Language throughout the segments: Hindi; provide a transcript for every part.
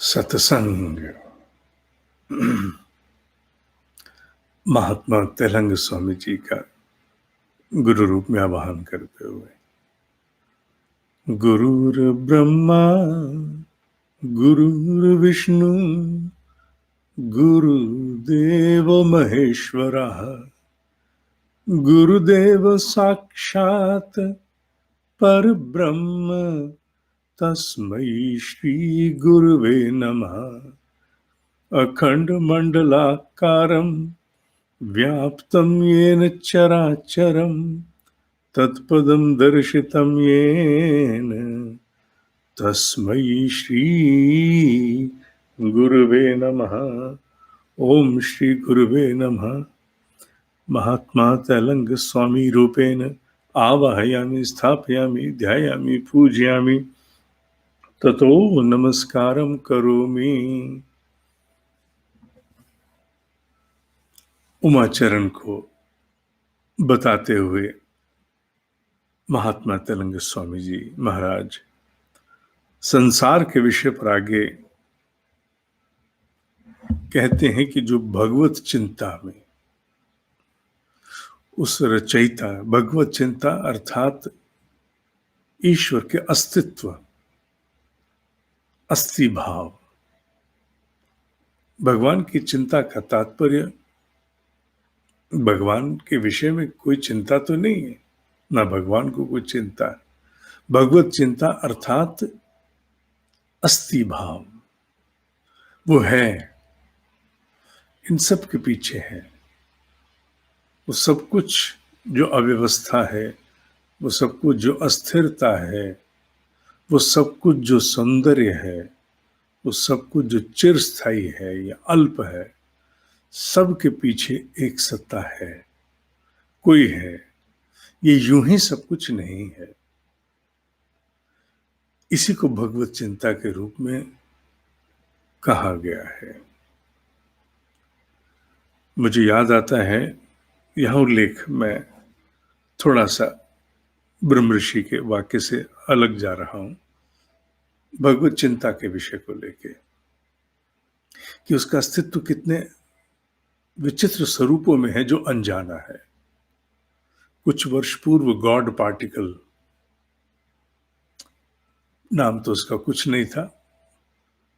सत्संग। महात्मा तेलंग स्वामी जी का गुरु रूप में आवाहन करते हुए, गुरुर ब्रह्मा गुरुर्विष्णु गुरुदेव महेश्वरः गुरुदेव साक्षात् परब्रह्म तस्मै श्री गुरुवे नमः। अखंड मंडलाकारं व्याप्तं येन चराचरं तत्पदं दर्शितं येन तस्मै श्री गुरुवे नमः। ओम श्री गुरुवे नमः। महात्मा तेलंग स्वामी रूपेण आवाहयामि स्थापयामि ध्यायामि पूजयामि ततो नमस्कारं करोमि। उमाचरण को बताते हुए महात्मा तेलंग स्वामी जी महाराज संसार के विषय पर आगे कहते हैं कि जो भगवत चिंता में उस रचयिता, भगवत चिंता अर्थात ईश्वर के अस्तित्व, अस्थि भाव, भगवान की चिंता का तात्पर्य भगवान के विषय में कोई चिंता तो नहीं है, ना भगवान को कोई चिंता। भगवत चिंता अर्थात अस्थि भाव वो है, इन सब के पीछे है। वो सब कुछ जो अव्यवस्था है, वो सब कुछ जो अस्थिरता है, वो सब कुछ जो सौंदर्य है, वो सब कुछ जो चिरस्थायी है या अल्प है, सब के पीछे एक सत्ता है, कोई है। ये यूं ही सब कुछ नहीं है। इसी को भगवत चिंता के रूप में कहा गया है। मुझे याद आता है, यह उल्लेख मैं थोड़ा सा ब्रह्म ऋषि के वाक्य से अलग जा रहा हूं, भगवत चिंता के विषय को लेके कि उसका अस्तित्व कितने विचित्र स्वरूपों में है जो अनजाना है। कुछ वर्ष पूर्व गॉड पार्टिकल, नाम तो उसका कुछ नहीं था,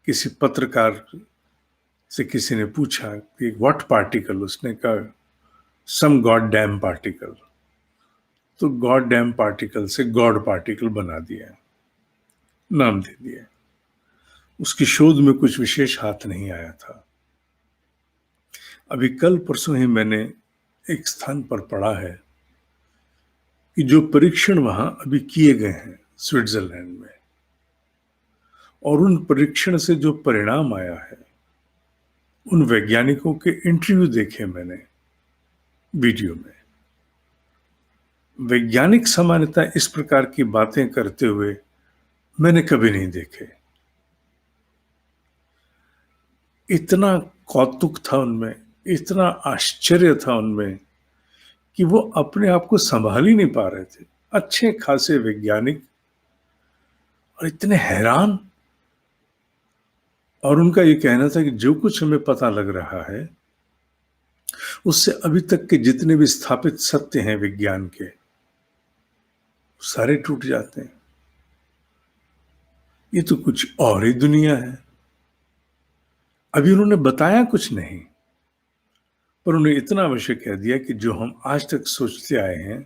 किसी पत्रकार से किसी ने पूछा कि व्हाट पार्टिकल, उसने कहा सम गॉड डैम पार्टिकल। तो गॉड डैम पार्टिकल से गॉड पार्टिकल बना दिया, नाम दे दिया। उसकी शोध में कुछ विशेष हाथ नहीं आया था। अभी कल परसों ही मैंने एक स्थान पर पढ़ा है कि जो परीक्षण वहां अभी किए गए हैं स्विट्जरलैंड में, और उन परीक्षण से जो परिणाम आया है, उन वैज्ञानिकों के इंटरव्यू देखे मैंने वीडियो में। वैज्ञानिक सामान्यतः इस प्रकार की बातें करते हुए मैंने कभी नहीं देखे। इतना कौतुक था उनमें, इतना आश्चर्य था उनमें कि वो अपने आप को संभाल ही नहीं पा रहे थे। अच्छे खासे वैज्ञानिक और इतने हैरान। और उनका ये कहना था कि जो कुछ हमें पता लग रहा है उससे अभी तक के जितने भी स्थापित सत्य हैं विज्ञान के, सारे टूट जाते हैं। ये तो कुछ और ही दुनिया है। अभी उन्होंने बताया कुछ नहीं, पर उन्हें इतना अवश्य कह दिया कि जो हम आज तक सोचते आए हैं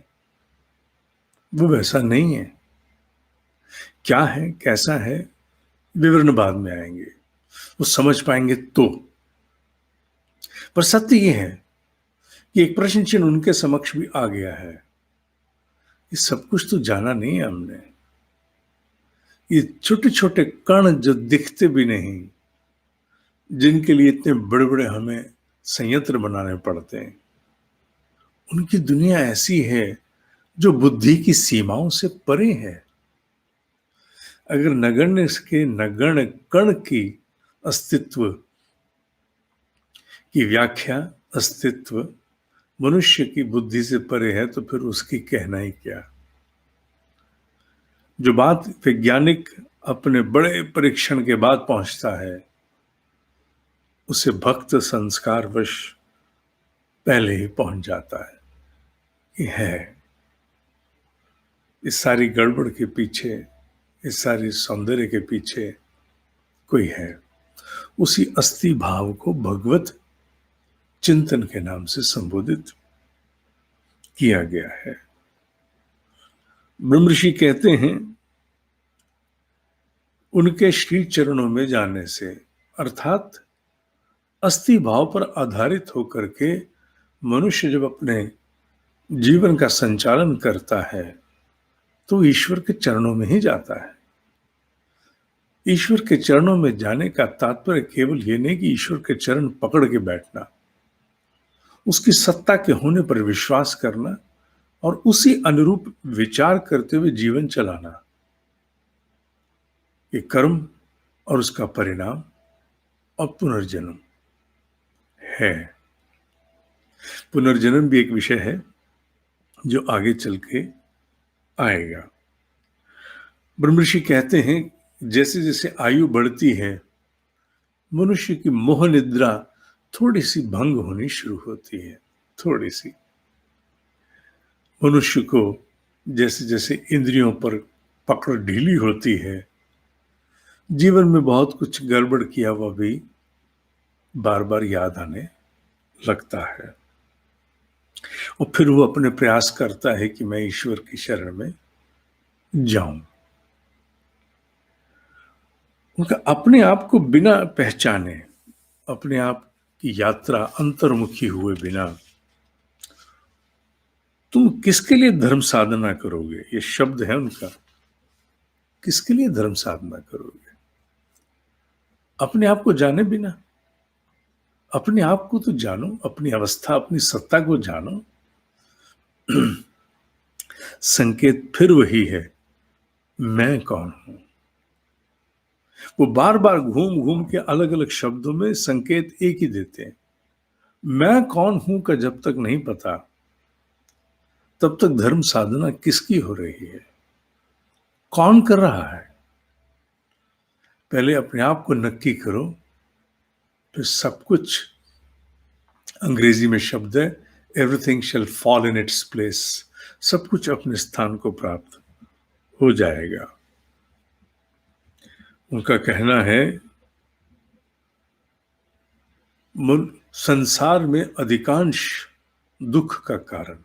वो वैसा नहीं है। क्या है, कैसा है, विवरण बाद में आएंगे, वो समझ पाएंगे तो। पर सत्य ये है कि एक प्रश्न चिन्ह उनके समक्ष भी आ गया है। ये सब कुछ तो जाना नहीं है हमने। ये छोटे छोटे कण जो दिखते भी नहीं, जिनके लिए इतने बड़े बड़े हमें संयंत्र बनाने पड़ते हैं, उनकी दुनिया ऐसी है जो बुद्धि की सीमाओं से परे है। अगर नगण्य के नगण्य कण की अस्तित्व की व्याख्या, अस्तित्व मनुष्य की बुद्धि से परे है, तो फिर उसकी कहना ही क्या। जो बात वैज्ञानिक अपने बड़े परीक्षण के बाद पहुंचता है उसे भक्त संस्कारवश पहले ही पहुंच जाता है कि है इस सारी गड़बड़ के पीछे, इस सारी सौंदर्य के पीछे कोई है। उसी अस्थि भाव को भगवत चिंतन के नाम से संबोधित किया गया है। ब्रह्म ऋषि कहते हैं उनके श्री चरणों में जाने से, अर्थात अस्थि भाव पर आधारित होकर के मनुष्य जब अपने जीवन का संचालन करता है तो ईश्वर के चरणों में ही जाता है। ईश्वर के चरणों में जाने का तात्पर्य केवल ये नहीं कि ईश्वर के चरण पकड़ के बैठना, उसकी सत्ता के होने पर विश्वास करना और उसी अनुरूप विचार करते हुए जीवन चलाना। ये कर्म और उसका परिणाम और पुनर्जन्म है। पुनर्जन्म भी एक विषय है जो आगे चल के आएगा। ब्रह्म ऋषि कहते हैं जैसे जैसे आयु बढ़ती है मनुष्य की मोह निद्रा थोड़ी सी भंग होनी शुरू होती है। थोड़ी सी मनुष्य को जैसे जैसे इंद्रियों पर पकड़ ढीली होती है, जीवन में बहुत कुछ गड़बड़ किया हुआ भी बार बार याद आने लगता है और फिर वो अपने प्रयास करता है कि मैं ईश्वर की शरण में जाऊं। उनका अपने आप को बिना पहचाने, अपने आप की यात्रा अंतर्मुखी हुए बिना तुम किसके लिए धर्म साधना करोगे? ये शब्द है उनका। किसके लिए धर्म साधना करोगे? अपने आप को जाने बिना। अपने आप को तो जानो, अपनी अवस्था, अपनी सत्ता को जानो। संकेत फिर वही है, मैं कौन हूं। वो बार बार घूम घूम के अलग अलग शब्दों में संकेत एक ही देते हैं। मैं कौन हूं का जब तक नहीं पता तब तक धर्म साधना किसकी हो रही है? कौन कर रहा है? पहले अपने आप को नक्की करो, फिर सब कुछ, अंग्रेजी में शब्द है everything shall fall in its place, सब कुछ अपने स्थान को प्राप्त हो जाएगा। उनका कहना है संसार में अधिकांश दुख का कारण,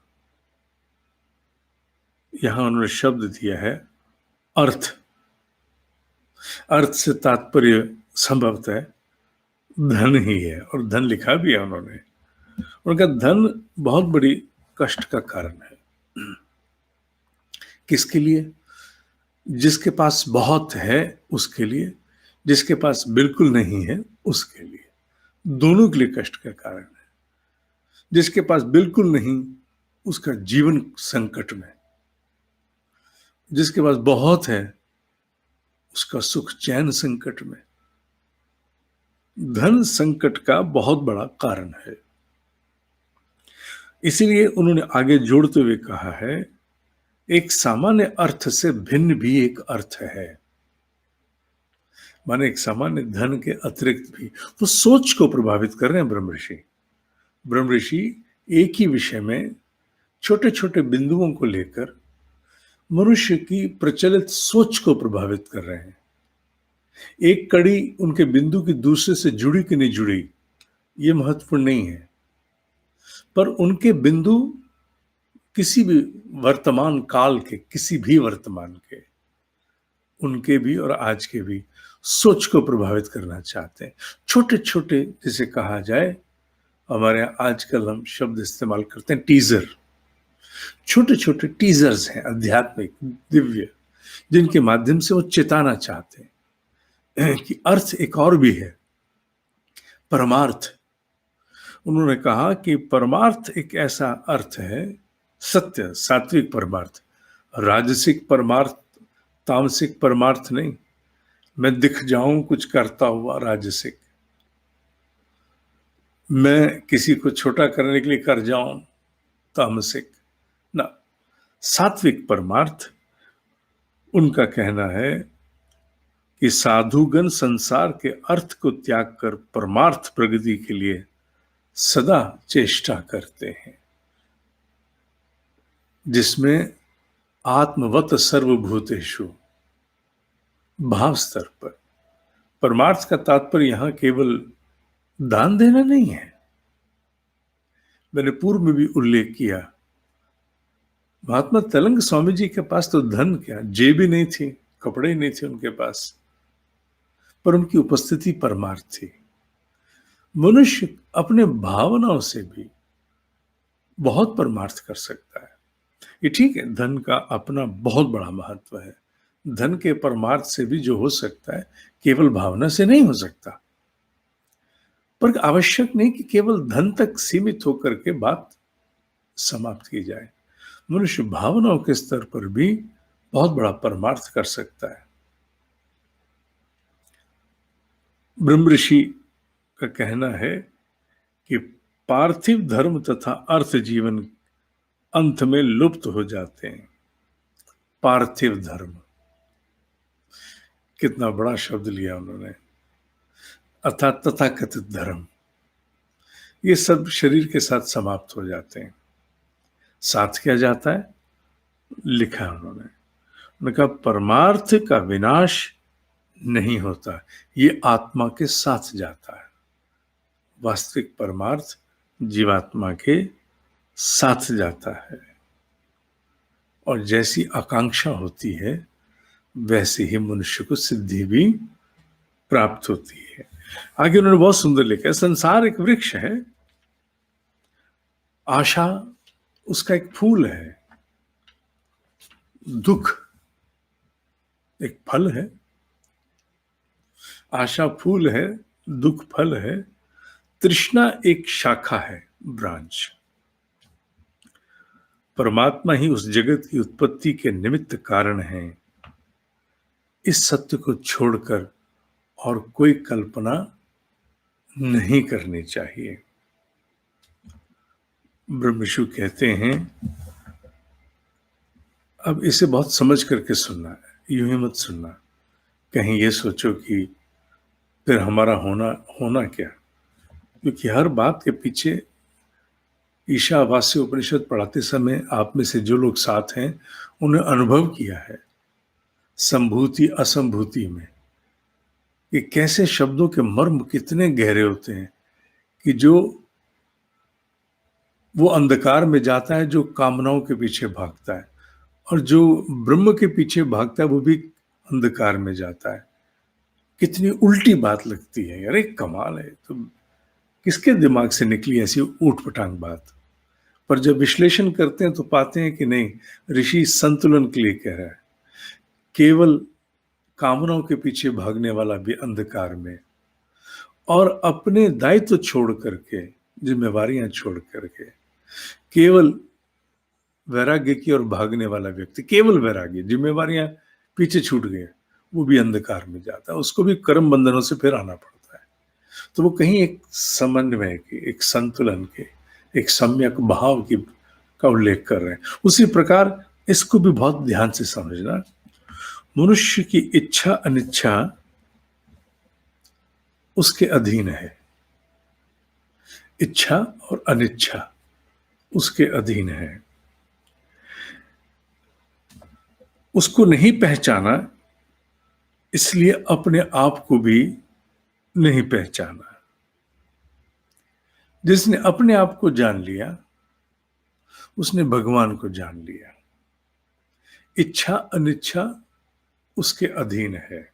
यहां उन्होंने शब्द दिया है अर्थ। अर्थ से तात्पर्य संभवतः धन ही है और धन लिखा भी है उन्होंने। उनका धन बहुत बड़ी कष्ट का कारण है। किसके लिए? जिसके पास बहुत है उसके लिए, जिसके पास बिल्कुल नहीं है उसके लिए, दोनों के लिए कष्ट का कारण है। जिसके पास बिल्कुल नहीं उसका जीवन संकट में, जिसके पास बहुत है उसका सुख चैन संकट में। धन संकट का बहुत बड़ा कारण है। इसीलिए उन्होंने आगे जोड़ते हुए कहा है एक सामान्य अर्थ से भिन्न भी एक अर्थ है। माने एक सामान्य धन के अतिरिक्त भी वो सोच को प्रभावित कर रहे हैं ब्रह्म ऋषि। ब्रह्म ऋषि एक ही विषय में छोटे छोटे बिंदुओं को लेकर मनुष्य की प्रचलित सोच को प्रभावित कर रहे हैं। एक कड़ी उनके बिंदु की दूसरे से जुड़ी कि नहीं जुड़ी ये महत्वपूर्ण नहीं है, पर उनके बिंदु किसी भी वर्तमान काल के, किसी भी वर्तमान के, उनके भी और आज के भी सोच को प्रभावित करना चाहते हैं। छोटे छोटे, जिसे कहा जाए, हमारे यहाँ आजकल हम शब्द इस्तेमाल करते हैं टीजर। छोटे छोटे टीजर्स हैं आध्यात्मिक, दिव्य, जिनके माध्यम से वो चेताना चाहते हैं कि अर्थ एक और भी है, परमार्थ। उन्होंने कहा कि परमार्थ एक ऐसा अर्थ है, सत्य, सात्विक परमार्थ, राजसिक परमार्थ, तामसिक परमार्थ नहीं। मैं दिख जाऊं कुछ करता हुआ राजसिक, मैं किसी को छोटा करने के लिए कर जाऊं तामसिक ना। सात्विक परमार्थ उनका कहना है कि साधुगण संसार के अर्थ को त्याग कर परमार्थ प्रगति के लिए सदा चेष्टा करते हैं, जिसमें आत्मवत सर्वभूतेषु भाव स्तर पर। परमार्थ का तात्पर्य यहां केवल दान देना नहीं है। मैंने पूर्व में भी उल्लेख किया, महात्मा तेलंग स्वामी जी के पास तो धन क्या, जेबी नहीं थी, कपड़े ही नहीं थे उनके पास, पर उनकी उपस्थिति परमार्थ थी। मनुष्य अपने भावनाओं से भी बहुत परमार्थ कर सकता है। ये ठीक है, धन का अपना बहुत बड़ा महत्व है, धन के परमार्थ से भी जो हो सकता है केवल भावना से नहीं हो सकता। पर आवश्यक नहीं कि केवल धन तक सीमित होकर के बात समाप्त की जाए। मनुष्य भावनाओं के स्तर पर भी बहुत बड़ा परमार्थ कर सकता है। ब्रह्म ऋषि का कहना है कि पार्थिव धर्म तथा अर्थ जीवन अंत में लुप्त हो जाते हैं। पार्थिव धर्म, कितना बड़ा शब्द लिया उन्होंने, अर्थात तथाकथित धर्म, ये सब शरीर के साथ समाप्त हो जाते हैं। साथ क्या जाता है, लिखा है उन्होंने कहा परमार्थ का विनाश नहीं होता, ये आत्मा के साथ जाता है। वास्तविक परमार्थ जीवात्मा के साथ जाता है, और जैसी आकांक्षा होती है वैसे ही मनुष्य को सिद्धि भी प्राप्त होती है। आगे उन्होंने बहुत सुंदर लिखा है, संसार एक वृक्ष है, आशा उसका एक फूल है, दुख एक फल है। आशा फूल है, दुख फल है, तृष्णा एक शाखा है, ब्रांच। परमात्मा ही उस जगत की उत्पत्ति के निमित्त कारण है। इस सत्य को छोड़कर और कोई कल्पना नहीं करनी चाहिए। ब्रह्मशु कहते हैं, अब इसे बहुत समझ करके सुनना है, यूं ही मत सुनना, कहीं ये सोचो कि फिर हमारा होना क्या। क्योंकि हर बात के पीछे ईशावास्य उपनिषद पढ़ाते समय आप में से जो लोग साथ हैं उन्हें अनुभव किया है संभूति असंभूति में, कि कैसे शब्दों के मर्म कितने गहरे होते हैं, कि जो वो अंधकार में जाता है जो कामनाओं के पीछे भागता है, और जो ब्रह्म के पीछे भागता है वो भी अंधकार में जाता है। कितनी उल्टी बात लगती है, अरे कमाल है, तो किसके दिमाग से निकली ऐसी ऊट पटांग बात। पर जब विश्लेषण करते हैं तो पाते हैं कि नहीं, ऋषि संतुलन के लिए कह रहा है। केवल कामनाओं के पीछे भागने वाला भी अंधकार में, और अपने दायित्व छोड़ करके, जिम्मेवारियां छोड़ करके केवल वैराग्य की ओर भागने वाला व्यक्ति, केवल वैराग्य, जिम्मेवारियां पीछे छूट गए, वो भी अंधकार में जाता है, उसको भी कर्म बंधनों से फिर आना पड़ता है। तो वो कहीं एक समन्वय के, एक संतुलन के, एक सम्यक भाव की का उल्लेख कर रहे हैं। उसी प्रकार इसको भी बहुत ध्यान से समझना, मनुष्य की इच्छा अनिच्छा उसके अधीन है, इच्छा और अनिच्छा उसके अधीन है। उसको नहीं पहचाना, इसलिए अपने आप को भी नहीं पहचाना। जिसने अपने आप को जान लिया उसने भगवान को जान लिया। इच्छा अनिच्छा उसके अधीन है।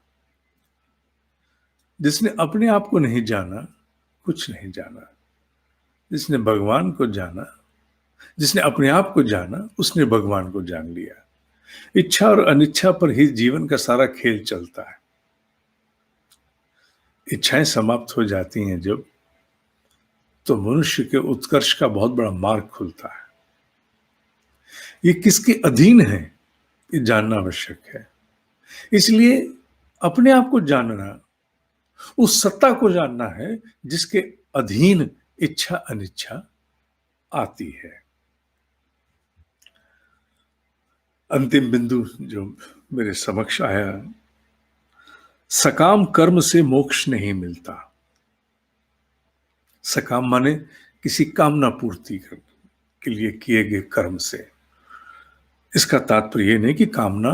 जिसने अपने आप को नहीं जाना कुछ नहीं जाना। जिसने भगवान को जाना, जिसने अपने आप को जाना उसने भगवान को जान लिया। इच्छा और अनिच्छा पर ही जीवन का सारा खेल चलता है। इच्छाएं समाप्त हो जाती हैं जब, तो मनुष्य के उत्कर्ष का बहुत बड़ा मार्ग खुलता है। ये किसके अधीन है ये जानना आवश्यक है। इसलिए अपने आप को जानना, उस सत्ता को जानना है जिसके अधीन इच्छा अनिच्छा आती है। अंतिम बिंदु जो मेरे समक्ष आया, सकाम कर्म से मोक्ष नहीं मिलता। सकाम माने किसी कामना पूर्ति के लिए किए गए कर्म से। इसका तात्पर्य यह नहीं कि कामना,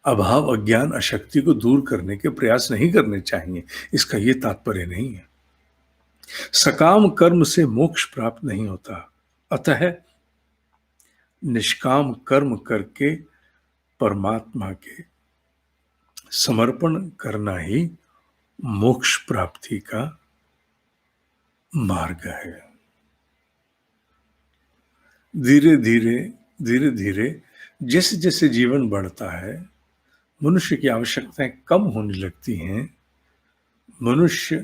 अभाव, अज्ञान, अशक्ति को दूर करने के प्रयास नहीं करने चाहिए, इसका यह तात्पर्य नहीं है। सकाम कर्म से मोक्ष प्राप्त नहीं होता, अतः निष्काम कर्म करके परमात्मा के समर्पण करना ही मोक्ष प्राप्ति का मार्ग है। धीरे धीरे जैसे जैसे जीवन बढ़ता है, मनुष्य की आवश्यकताएं कम होने लगती हैं, मनुष्य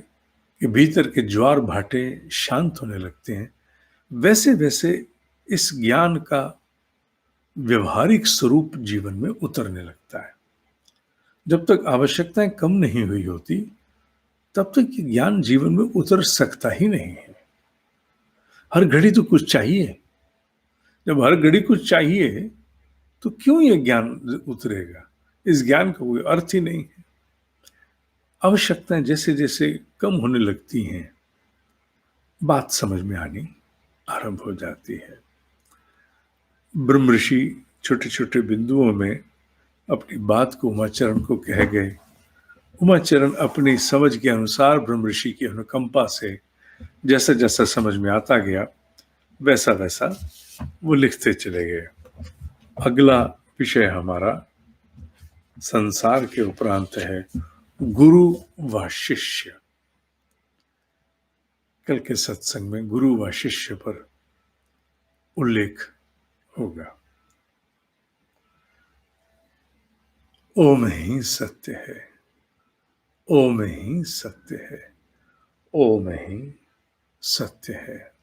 के भीतर के ज्वार भाटे शांत होने लगते हैं, वैसे वैसे इस ज्ञान का व्यवहारिक स्वरूप जीवन में उतरने लगता है। जब तक आवश्यकताएं कम नहीं हुई होती, तब तक ये ज्ञान जीवन में उतर सकता ही नहीं है। हर घड़ी तो कुछ चाहिए। जब हर घड़ी कुछ चाहिए, तो क्यों ये ज्ञान उतरेगा? इस ज्ञान का कोई अर्थ ही नहीं है। आवश्यकताएं जैसे जैसे कम होने लगती हैं, बात समझ में आनी आरंभ हो जाती है। ब्रह्म ऋषि छोटे छोटे बिंदुओं में अपनी बात को उमाचरण को कह गए। उमाचरण अपनी समझ के अनुसार ब्रह्म ऋषि की अनुकंपा से जैसा जैसा समझ में आता गया, वैसा वैसा वो लिखते चले गए। अगला विषय हमारा संसार के उपरांत है गुरु व शिष्य। कल के सत्संग में गुरु व शिष्य पर उल्लेख होगा। ओम ही सत्य है, ओम ही सत्य है, ओम ही सत्य है।